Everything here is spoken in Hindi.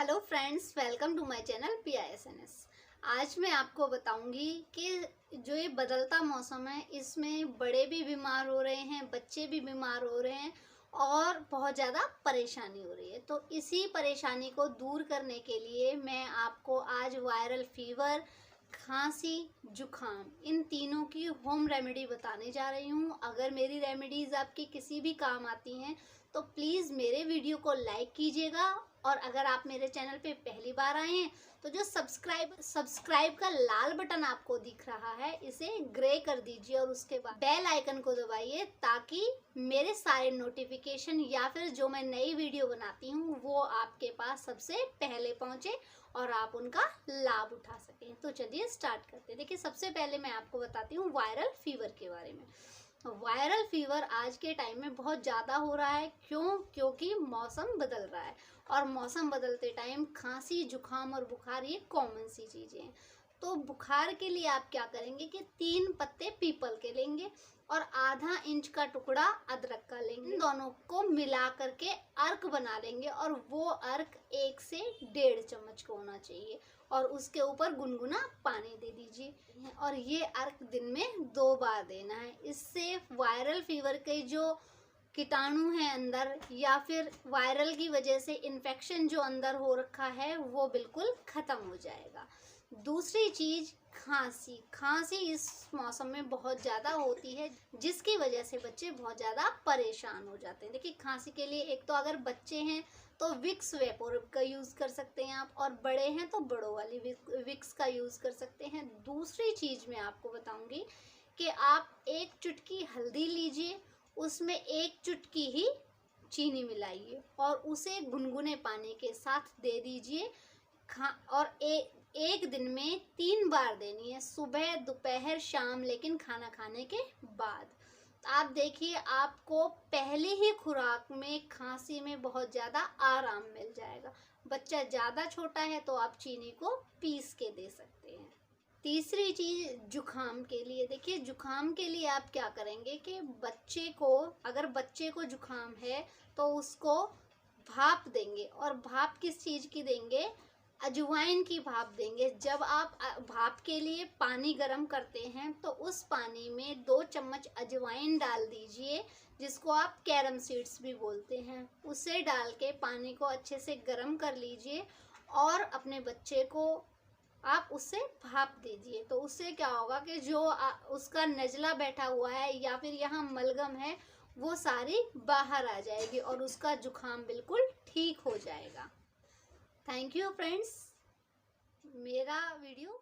Hello friends, welcome to my channel PISNS। आज मैं आपको बताऊंगी कि जो ये बदलता मौसम है इसमें बड़े भी बीमार हो रहे हैं, बच्चे भी बीमार हो रहे हैं और बहुत ज़्यादा परेशानी हो रही है। तो इसी परेशानी को दूर करने के लिए मैं आपको आज वायरल फीवर, खांसी, जुखाम इन तीनों की होम रेमेडी बताने जा रही हूँ। अगर मेरी रेमेडीज़ आपकी किसी भी काम आती हैं तो प्लीज़ मेरे वीडियो को लाइक कीजिएगा। और अगर आप मेरे चैनल पे पहली बार आए हैं तो जो सब्सक्राइब का लाल बटन आपको दिख रहा है इसे ग्रे कर दीजिए और उसके बाद बेल आइकन को दबाइए ताकि मेरे सारे नोटिफिकेशन या फिर जो मैं नई वीडियो बनाती हूँ वो आपके पास सबसे पहले पहुँचे और आप उनका लाभ उठा सकें। तो चलिए स्टार्ट करते हैं। देखिए, सबसे पहले मैं आपको बताती हूँ वायरल फीवर के बारे में। वायरल फीवर आज के टाइम में बहुत ज़्यादा हो रहा है। क्योंकि मौसम बदल रहा है और मौसम बदलते टाइम खांसी, जुखाम और बुखार ये कॉमन सी चीज़ें हैं। तो बुखार के लिए आप क्या करेंगे कि 3 पत्ते पीपल के लेंगे और आधा इंच का टुकड़ा अदरक का लेंगे। इन दोनों को मिला करके अर्क बना लेंगे और वो अर्क 1 से 1.5 चम्मच का होना चाहिए और उसके ऊपर गुनगुना पानी दे दीजिए और ये अर्क दिन में 2 बार देना है। इससे वायरल फीवर के जो कीटाणु हैं अंदर या फिर वायरल की वजह से इन्फेक्शन जो अंदर हो रखा है वो बिल्कुल ख़त्म हो जाएगा। दूसरी चीज़ खांसी इस मौसम में बहुत ज़्यादा होती है जिसकी वजह से बच्चे बहुत ज़्यादा परेशान हो जाते हैं। देखिए, खांसी के लिए एक तो अगर बच्चे हैं तो विक्स वेपोरब का यूज़ कर सकते हैं आप, और बड़े हैं तो बड़ों वाली विक्स का यूज़ कर सकते हैं। दूसरी चीज़ मैं आपको बताऊंगी कि आप 1 चुटकी हल्दी लीजिए, उसमें 1 चुटकी ही चीनी मिलाइए और उसे गुनगुने पानी के साथ दे दीजिए। और एक दिन में 3 बार देनी है, सुबह, दोपहर, शाम, लेकिन खाना खाने के बाद। आप देखिए, आपको पहले ही खुराक में खांसी में बहुत ज़्यादा आराम मिल जाएगा। बच्चा ज़्यादा छोटा है तो आप चीनी को पीस के दे सकते हैं। तीसरी चीज़ जुखाम के लिए, देखिए जुखाम के लिए आप क्या करेंगे कि अगर बच्चे को जुखाम है तो उसको भाप देंगे। और भाप किस चीज़ की देंगे? अजवाइन की भाप देंगे। जब आप भाप के लिए पानी गर्म करते हैं तो उस पानी में 2 चम्मच अजवाइन डाल दीजिए, जिसको आप कैरम सीड्स भी बोलते हैं। उसे डाल के पानी को अच्छे से गर्म कर लीजिए और अपने बच्चे को आप उससे भाप दीजिए। तो उससे क्या होगा कि जो उसका नज़ला बैठा हुआ है या फिर यहाँ मलगम है वो सारी बाहर आ जाएगी और उसका जुखाम बिल्कुल ठीक हो जाएगा। थैंक यू फ्रेंड्स, मेरा वीडियो